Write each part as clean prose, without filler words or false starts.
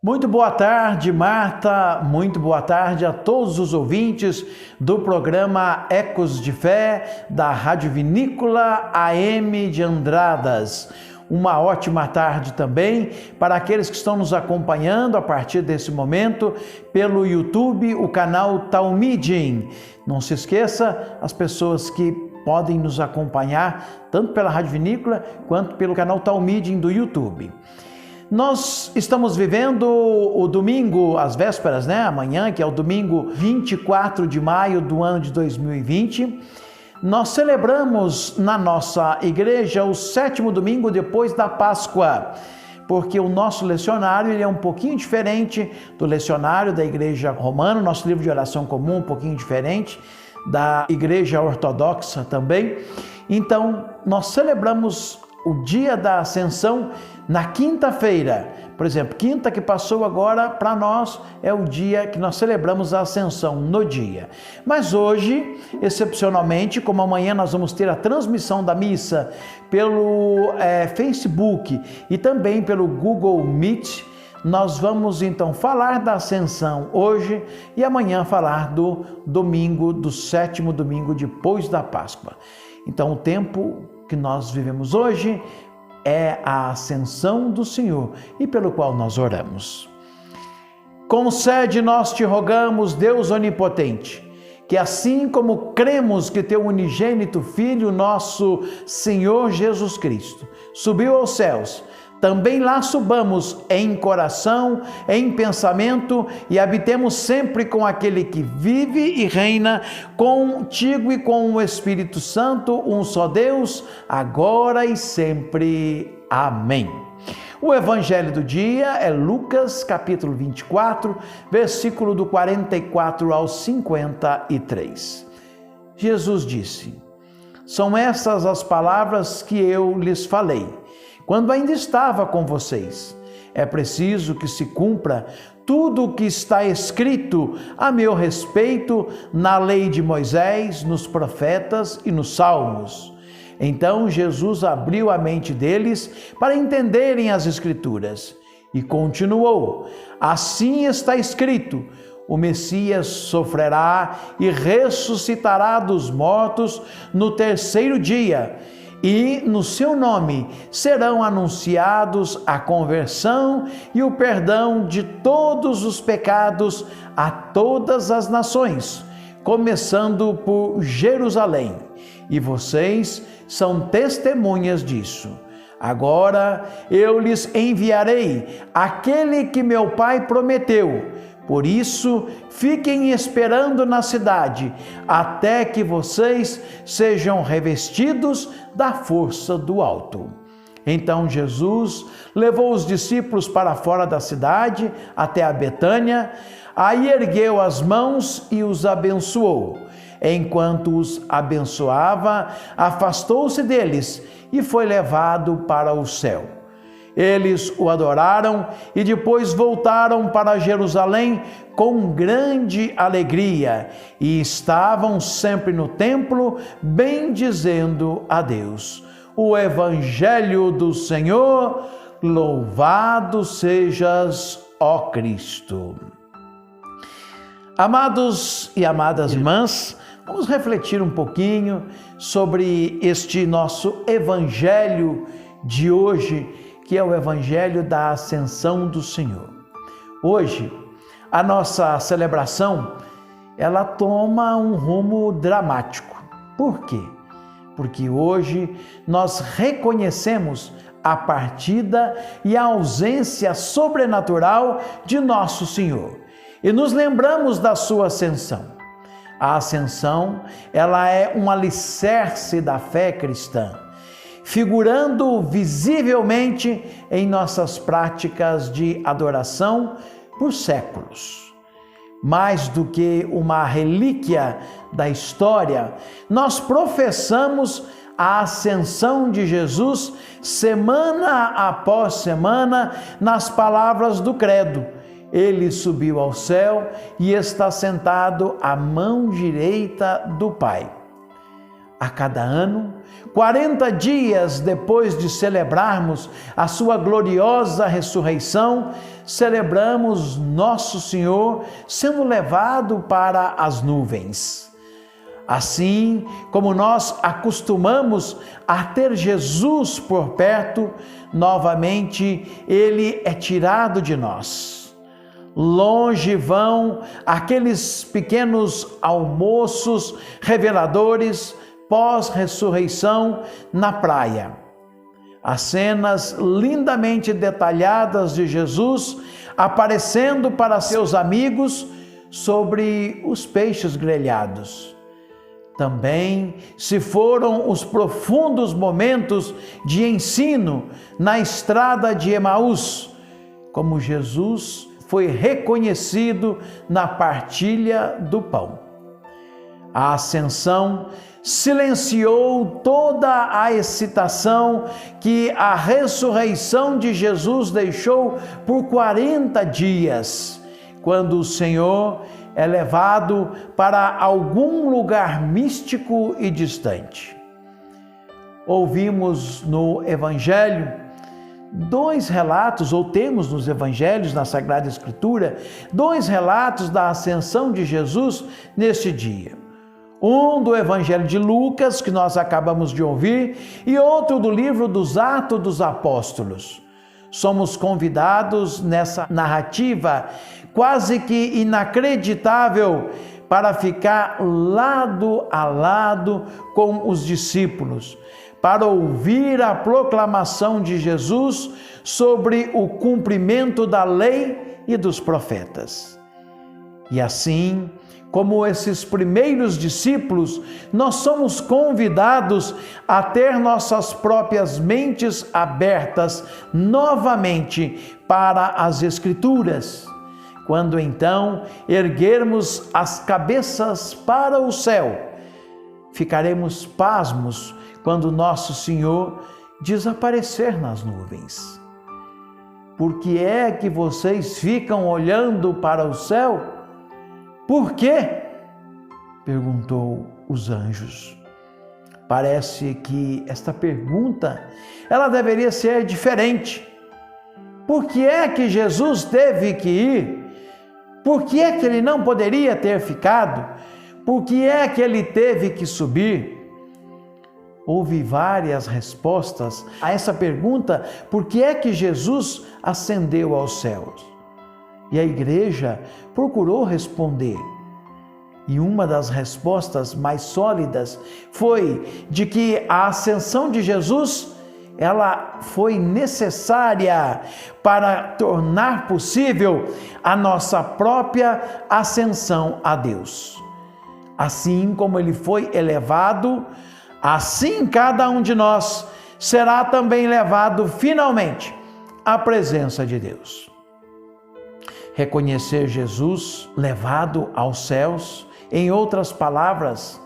Muito boa tarde, Marta. Muito boa tarde a todos os ouvintes do programa Ecos de Fé da Rádio Vinícola AM de Andradas. Uma ótima tarde também para aqueles que estão nos acompanhando a partir desse momento pelo YouTube, o canal Talmidim. Não se esqueça, as pessoas que podem nos acompanhar tanto pela Rádio Vinícola quanto pelo canal Talmidim do YouTube. Nós estamos vivendo o domingo, as vésperas, amanhã, que é o domingo 24 de maio do ano de 2020. Nós celebramos na nossa igreja o 7º domingo depois da Páscoa, porque o nosso lecionário ele é um pouquinho diferente do lecionário da igreja romana, nosso livro de oração comum um pouquinho diferente da igreja ortodoxa também. Então, nós celebramos o dia da Ascensão na quinta-feira. Por exemplo, quinta que passou agora, para nós, é o dia que nós celebramos a Ascensão, no dia. Mas hoje, excepcionalmente, como amanhã nós vamos ter a transmissão da missa pelo Facebook e também pelo Google Meet, nós vamos então falar da Ascensão hoje e amanhã falar do domingo, do 7º domingo depois da Páscoa. Então, o tempo que nós vivemos hoje é a ascensão do Senhor e pelo qual nós oramos. Concede, nós te rogamos, Deus onipotente, que assim como cremos que teu unigênito Filho, nosso Senhor Jesus Cristo, subiu aos céus, também lá subamos em coração, em pensamento e habitemos sempre com aquele que vive e reina contigo e com o Espírito Santo, um só Deus, agora e sempre. Amém. O evangelho do dia é Lucas, capítulo 24, versículo do 44 ao 53. Jesus disse: são essas as palavras que eu lhes falei quando ainda estava com vocês. É preciso que se cumpra tudo o que está escrito a meu respeito na lei de Moisés, nos profetas e nos salmos. Então Jesus abriu a mente deles para entenderem as Escrituras e continuou: assim está escrito, o Messias sofrerá e ressuscitará dos mortos no terceiro dia, e no seu nome serão anunciados a conversão e o perdão de todos os pecados a todas as nações, começando por Jerusalém. E vocês são testemunhas disso. Agora eu lhes enviarei aquele que meu Pai prometeu. Por isso, fiquem esperando na cidade, até que vocês sejam revestidos da força do alto. Então Jesus levou os discípulos para fora da cidade, até a Betânia, aí ergueu as mãos e os abençoou. Enquanto os abençoava, afastou-se deles e foi levado para o céu. Eles o adoraram e depois voltaram para Jerusalém com grande alegria e estavam sempre no templo bendizendo a Deus. O Evangelho do Senhor, louvado sejas, ó Cristo. Amados e amadas irmãs, vamos refletir um pouquinho sobre este nosso Evangelho de hoje, que é o Evangelho da Ascensão do Senhor. Hoje, a nossa celebração, ela toma um rumo dramático. Por quê? Porque hoje nós reconhecemos a partida e a ausência sobrenatural de nosso Senhor e nos lembramos da sua ascensão. A ascensão, ela é um alicerce da fé cristã, figurando visivelmente em nossas práticas de adoração por séculos. Mais do que uma relíquia da história, nós professamos a ascensão de Jesus semana após semana nas palavras do credo. Ele subiu ao céu e está sentado à mão direita do Pai. a cada ano, 40 dias depois de celebrarmos a sua gloriosa ressurreição, celebramos Nosso Senhor sendo levado para as nuvens. Assim como nós acostumamos a ter Jesus por perto, novamente Ele é tirado de nós. Longe vão aqueles pequenos almoços reveladores pós-ressurreição na praia. As cenas lindamente detalhadas de Jesus aparecendo para seus amigos sobre os peixes grelhados. Também se foram os profundos momentos de ensino na estrada de Emaús, como Jesus foi reconhecido na partilha do pão. A ascensão silenciou toda a excitação que a ressurreição de Jesus deixou por 40 dias, quando o Senhor é levado para algum lugar místico e distante. Ouvimos no Evangelho dois relatos, ou temos nos Evangelhos, na Sagrada Escritura, dois relatos da ascensão de Jesus neste dia. Um do Evangelho de Lucas, que nós acabamos de ouvir, e outro do livro dos Atos dos Apóstolos. Somos convidados nessa narrativa quase que inacreditável para ficar lado a lado com os discípulos, para ouvir a proclamação de Jesus sobre o cumprimento da lei e dos profetas. E assim, como esses primeiros discípulos, nós somos convidados a ter nossas próprias mentes abertas novamente para as Escrituras. Quando então erguermos as cabeças para o céu, ficaremos pasmos quando nosso Senhor desaparecer nas nuvens. Por que é que vocês ficam olhando para o céu? Por quê? Perguntou os anjos. Parece que esta pergunta, ela deveria ser diferente. Por que é que Jesus teve que ir? Por que é que ele não poderia ter ficado? Por que é que ele teve que subir? Houve várias respostas a essa pergunta, por que é que Jesus ascendeu aos céus? E a igreja procurou responder. E uma das respostas mais sólidas foi de que a ascensão de Jesus, ela foi necessária para tornar possível a nossa própria ascensão a Deus. Assim como ele foi elevado, assim cada um de nós será também levado finalmente à presença de Deus. Reconhecer Jesus levado aos céus, em outras palavras,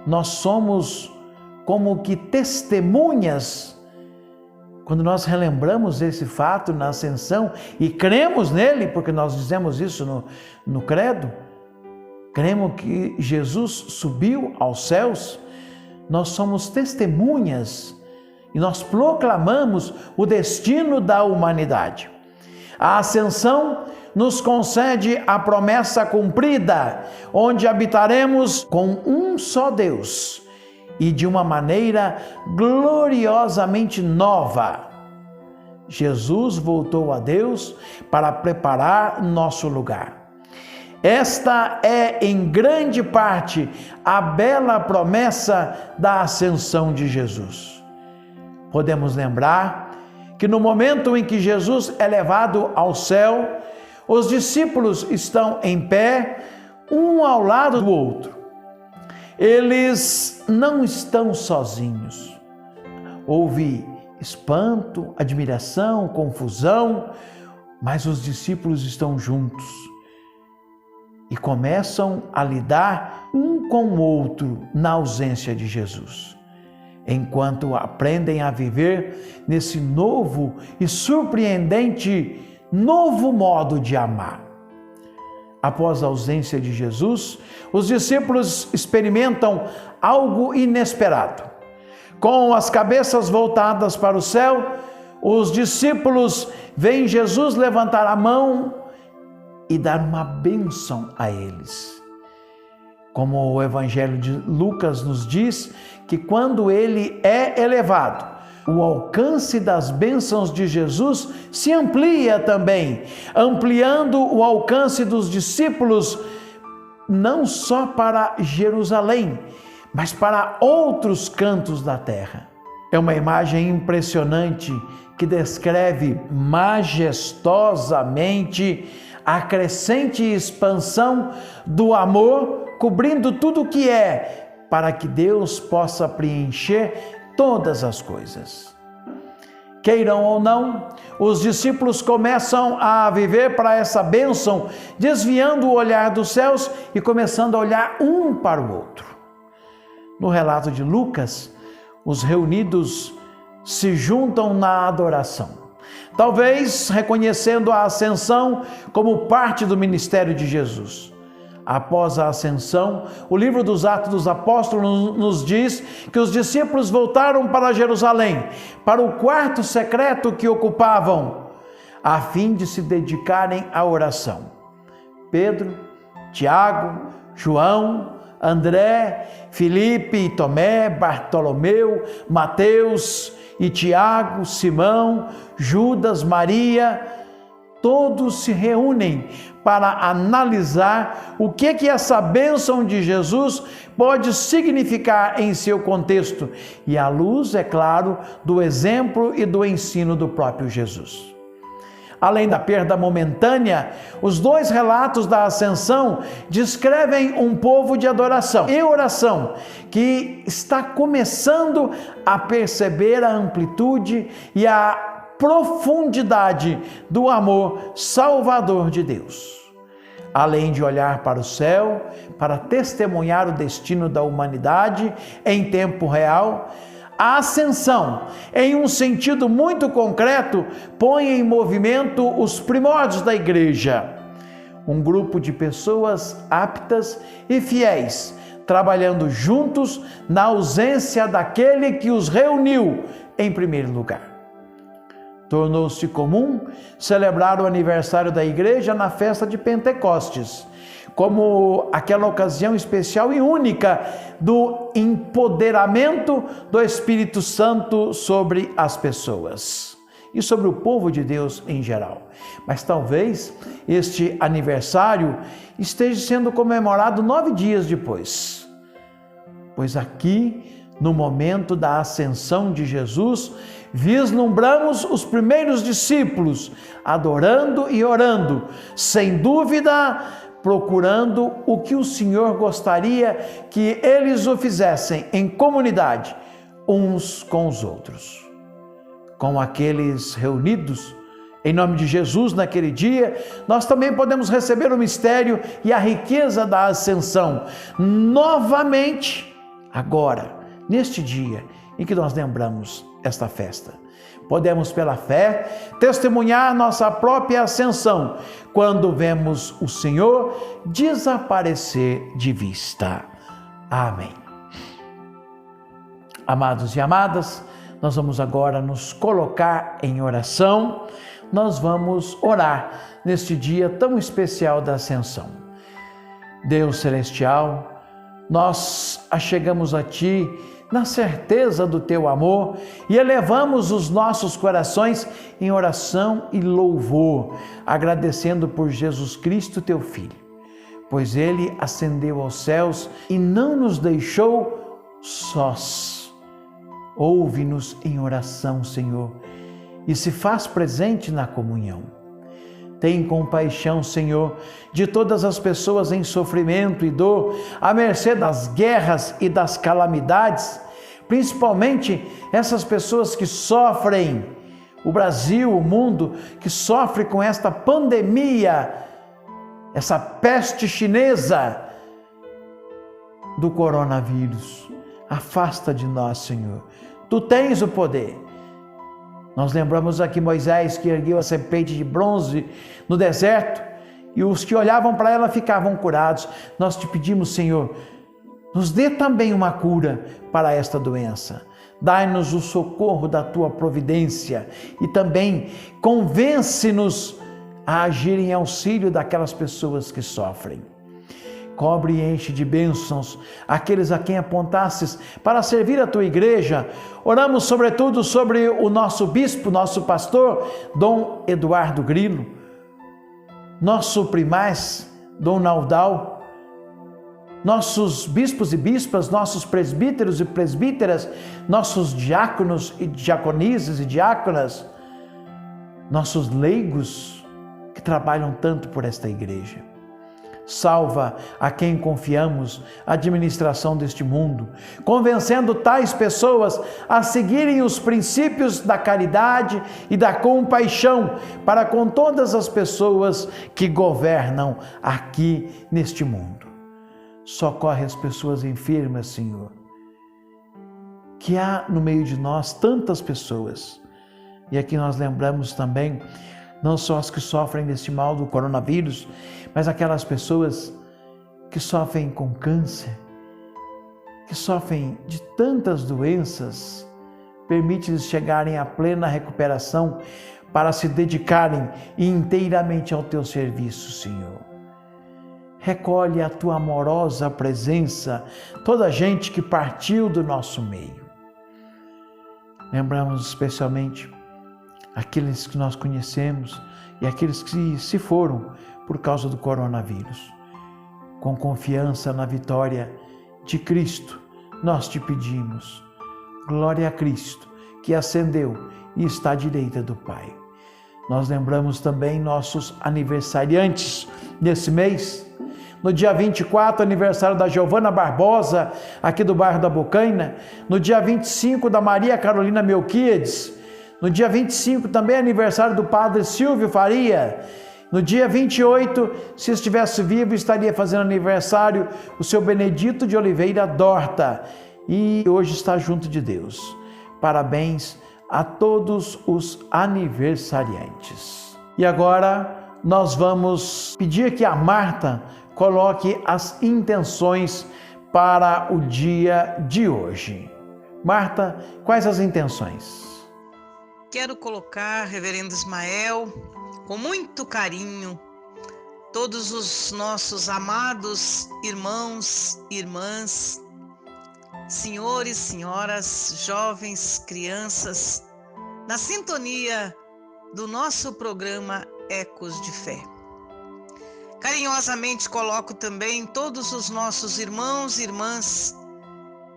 nós somos como que testemunhas. Quando nós relembramos esse fato na ascensão e cremos nele, porque nós dizemos isso no credo, cremos que Jesus subiu aos céus, nós somos testemunhas e nós proclamamos o destino da humanidade. A ascensão nos concede a promessa cumprida, onde habitaremos com um só Deus e de uma maneira gloriosamente nova. Jesus voltou a Deus para preparar nosso lugar. Esta é, em grande parte, a bela promessa da ascensão de Jesus. Podemos lembrar que no momento em que Jesus é levado ao céu, os discípulos estão em pé, um ao lado do outro. Eles não estão sozinhos. Houve espanto, admiração, confusão, mas os discípulos estão juntos e começam a lidar um com o outro na ausência de Jesus, enquanto aprendem a viver nesse novo e surpreendente novo modo de amar. Após a ausência de Jesus, os discípulos experimentam algo inesperado. Com as cabeças voltadas para o céu, os discípulos veem Jesus levantar a mão e dar uma bênção a eles. Como o Evangelho de Lucas nos diz, que quando ele é elevado, o alcance das bênçãos de Jesus se amplia também, ampliando o alcance dos discípulos não só para Jerusalém, mas para outros cantos da terra. É uma imagem impressionante que descreve majestosamente a crescente expansão do amor, cobrindo tudo o que é, para que Deus possa preencher todas as coisas. Queiram ou não, os discípulos começam a viver para essa bênção, desviando o olhar dos céus e começando a olhar um para o outro. No relato de Lucas, os reunidos se juntam na adoração, talvez reconhecendo a ascensão como parte do ministério de Jesus. Após a ascensão, o livro dos Atos dos Apóstolos nos diz que os discípulos voltaram para Jerusalém, para o quarto secreto que ocupavam, a fim de se dedicarem à oração. Pedro, Tiago, João, André, Filipe e Tomé, Bartolomeu, Mateus e Tiago, Simão, Judas, Maria, todos se reúnem para analisar o que essa bênção de Jesus pode significar em seu contexto, e à luz, é claro, do exemplo e do ensino do próprio Jesus. Além da perda momentânea, os dois relatos da ascensão descrevem um povo de adoração e oração que está começando a perceber a amplitude e a profundidade do amor salvador de Deus. Além de olhar para o céu, para testemunhar o destino da humanidade em tempo real, a ascensão, em um sentido muito concreto, põe em movimento os primórdios da igreja. Um grupo de pessoas aptas e fiéis, trabalhando juntos na ausência daquele que os reuniu em primeiro lugar. Tornou-se comum celebrar o aniversário da igreja na festa de Pentecostes, como aquela ocasião especial e única do empoderamento do Espírito Santo sobre as pessoas e sobre o povo de Deus em geral. Mas talvez este aniversário esteja sendo comemorado 9 dias depois, pois aqui, no momento da ascensão de Jesus, vislumbramos os primeiros discípulos adorando e orando, sem dúvida, procurando o que o Senhor gostaria que eles o fizessem em comunidade, uns com os outros. Com aqueles reunidos, em nome de Jesus, naquele dia, nós também podemos receber o mistério e a riqueza da ascensão, novamente, agora, neste dia em que nós lembramos esta festa. Podemos, pela fé, testemunhar nossa própria ascensão quando vemos o Senhor desaparecer de vista. Amém. Amados e amadas, nós vamos agora nos colocar em oração. Nós vamos orar neste dia tão especial da ascensão. Deus celestial, nós achegamos a Ti na certeza do Teu amor e elevamos os nossos corações em oração e louvor, agradecendo por Jesus Cristo, Teu Filho, pois Ele ascendeu aos céus e não nos deixou sós. Ouve-nos em oração, Senhor, e se faz presente na comunhão. Tem compaixão, Senhor, de todas as pessoas em sofrimento e dor, à mercê das guerras e das calamidades, principalmente essas pessoas que sofrem, o Brasil, o mundo, que sofre com esta pandemia, essa peste chinesa do coronavírus. Afasta de nós, Senhor. Tu tens o poder. Nós lembramos aqui Moisés, que ergueu a serpente de bronze no deserto e os que olhavam para ela ficavam curados. Nós te pedimos, Senhor, nos dê também uma cura para esta doença. Dai-nos o socorro da tua providência e também convence-nos a agir em auxílio daquelas pessoas que sofrem. Cobre e enche de bênçãos aqueles a quem apontasses para servir a tua igreja. Oramos sobretudo sobre o nosso bispo, nosso pastor, Dom Eduardo Grilo, nosso primaz, Dom Naldal, nossos bispos e bispas, nossos presbíteros e presbíteras, nossos diáconos e diaconisas e diáconas, nossos leigos que trabalham tanto por esta igreja. Salva a quem confiamos a administração deste mundo, convencendo tais pessoas a seguirem os princípios da caridade e da compaixão para com todas as pessoas que governam aqui neste mundo. Socorre as pessoas enfermas, Senhor, que há no meio de nós tantas pessoas. E aqui nós lembramos também não só as que sofrem deste mal do coronavírus, mas aquelas pessoas que sofrem com câncer, que sofrem de tantas doenças. Permite-lhes chegarem à plena recuperação para se dedicarem inteiramente ao teu serviço, Senhor. Recolhe a tua amorosa presença toda a gente que partiu do nosso meio. Lembramos especialmente aqueles que nós conhecemos e aqueles que se foram por causa do coronavírus. Com confiança na vitória de Cristo, nós te pedimos. Glória a Cristo, que ascendeu e está à direita do Pai. Nós lembramos também nossos aniversariantes nesse mês. No dia 24, aniversário da Giovana Barbosa, aqui do bairro da Bocaina. No dia 25, da Maria Carolina Melquiades. No dia 25, também aniversário do padre Silvio Faria. No dia 28, se estivesse vivo, estaria fazendo aniversário o seu Benedito de Oliveira Dorta. E hoje está junto de Deus. Parabéns a todos os aniversariantes. E agora nós vamos pedir que a Marta coloque as intenções para o dia de hoje. Marta, quais as intenções? Quero colocar, reverendo Ismael, com muito carinho, todos os nossos amados irmãos e irmãs, senhores, senhoras, jovens, crianças, na sintonia do nosso programa Ecos de Fé. Carinhosamente coloco também todos os nossos irmãos e irmãs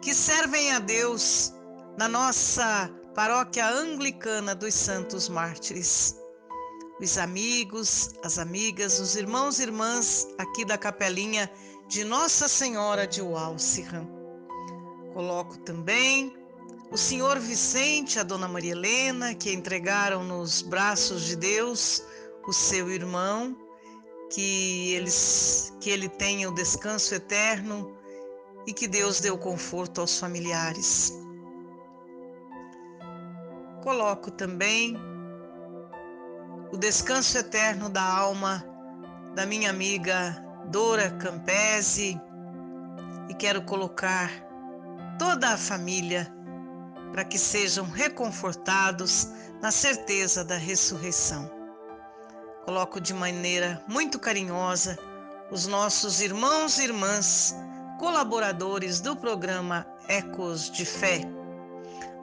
que servem a Deus na nossa Paróquia Anglicana dos Santos Mártires. Os amigos, as amigas, os irmãos e irmãs aqui da capelinha de Nossa Senhora de Walsingham. Coloco também o senhor Vicente e a dona Maria Helena, que entregaram nos braços de Deus o seu irmão, que ele tenha o descanso eterno e que Deus dê o conforto aos familiares. Coloco também o descanso eterno da alma da minha amiga Dora Campese e quero colocar toda a família para que sejam reconfortados na certeza da ressurreição. Coloco de maneira muito carinhosa os nossos irmãos e irmãs colaboradores do programa Ecos de Fé.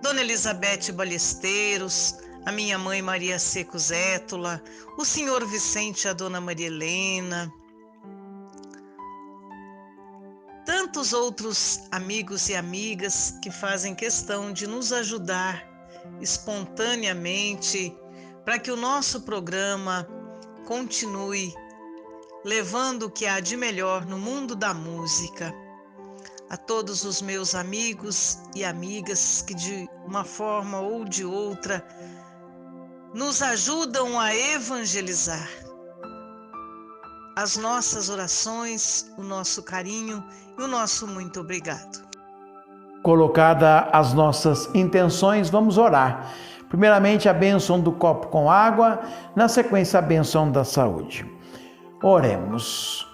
Dona Elizabeth Balesteiros, a minha mãe Maria Seco Zétula, o senhor Vicente e a dona Maria Helena, tantos outros amigos e amigas que fazem questão de nos ajudar espontaneamente para que o nosso programa continue levando o que há de melhor no mundo da música. A todos os meus amigos e amigas que de uma forma ou de outra nos ajudam a evangelizar. As nossas orações, o nosso carinho e o nosso muito obrigado. Colocada as nossas intenções, vamos orar. Primeiramente, a bênção do copo com água, na sequência, a bênção da saúde. Oremos.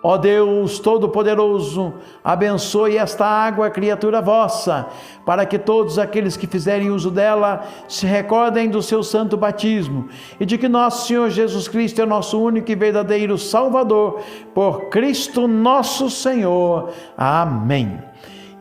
Ó Deus Todo-Poderoso, abençoe esta água, criatura vossa, para que todos aqueles que fizerem uso dela se recordem do seu santo batismo e de que nosso Senhor Jesus Cristo é nosso único e verdadeiro Salvador, por Cristo nosso Senhor. Amém.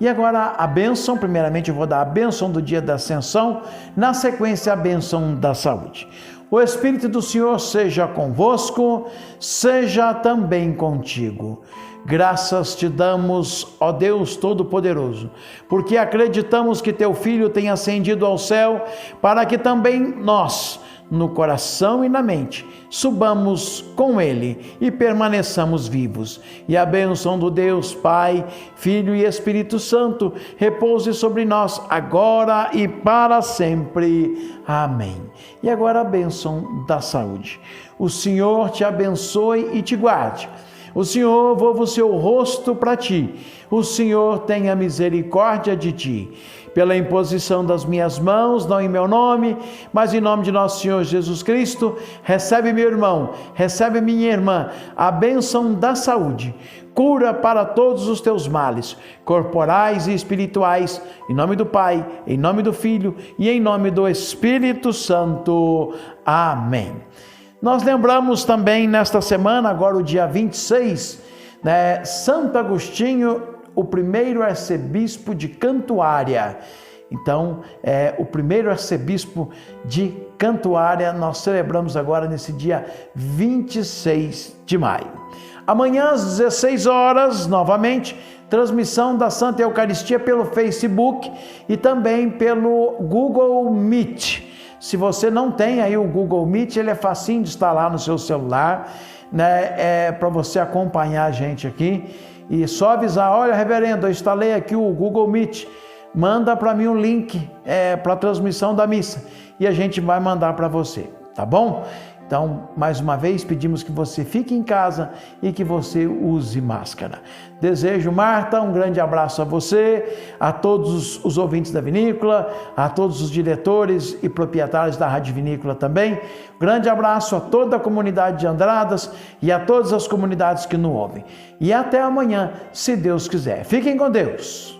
E agora a bênção, primeiramente eu vou dar a bênção do dia da Ascensão, na sequência a bênção da saúde. O Espírito do Senhor seja convosco, seja também contigo. Graças te damos, ó Deus Todo-Poderoso, porque acreditamos que teu Filho tem ascendido ao céu, para que também nós, no coração e na mente, subamos com ele e permaneçamos vivos. E a bênção do Deus Pai, Filho e Espírito Santo repouse sobre nós agora e para sempre. Amém. E agora a bênção da saúde. O Senhor te abençoe e te guarde. O Senhor volva o seu rosto para ti. O Senhor tenha misericórdia de ti. Pela imposição das minhas mãos, não em meu nome, mas em nome de nosso Senhor Jesus Cristo, recebe meu irmão, recebe minha irmã, a bênção da saúde, cura para todos os teus males, corporais e espirituais, em nome do Pai, em nome do Filho e em nome do Espírito Santo. Amém. Nós lembramos também nesta semana, agora o dia 26, Santo Agostinho, o primeiro arcebispo de Cantuária. Então, o primeiro arcebispo de Cantuária nós celebramos agora nesse dia 26 de maio. Amanhã às 16 horas, novamente, transmissão da Santa Eucaristia pelo Facebook e também pelo Google Meet. Se você não tem aí o Google Meet, ele é facinho de instalar no seu celular, para você acompanhar a gente aqui. E só avisar, olha, reverendo, eu instalei aqui o Google Meet, manda para mim um link para a transmissão da missa e a gente vai mandar para você, tá bom? Então, mais uma vez, pedimos que você fique em casa e que você use máscara. Desejo, Marta, um grande abraço a você, a todos os ouvintes da Vinícola, a todos os diretores e proprietários da Rádio Vinícola também. Grande abraço a toda a comunidade de Andradas e a todas as comunidades que nos ouvem. E até amanhã, se Deus quiser. Fiquem com Deus.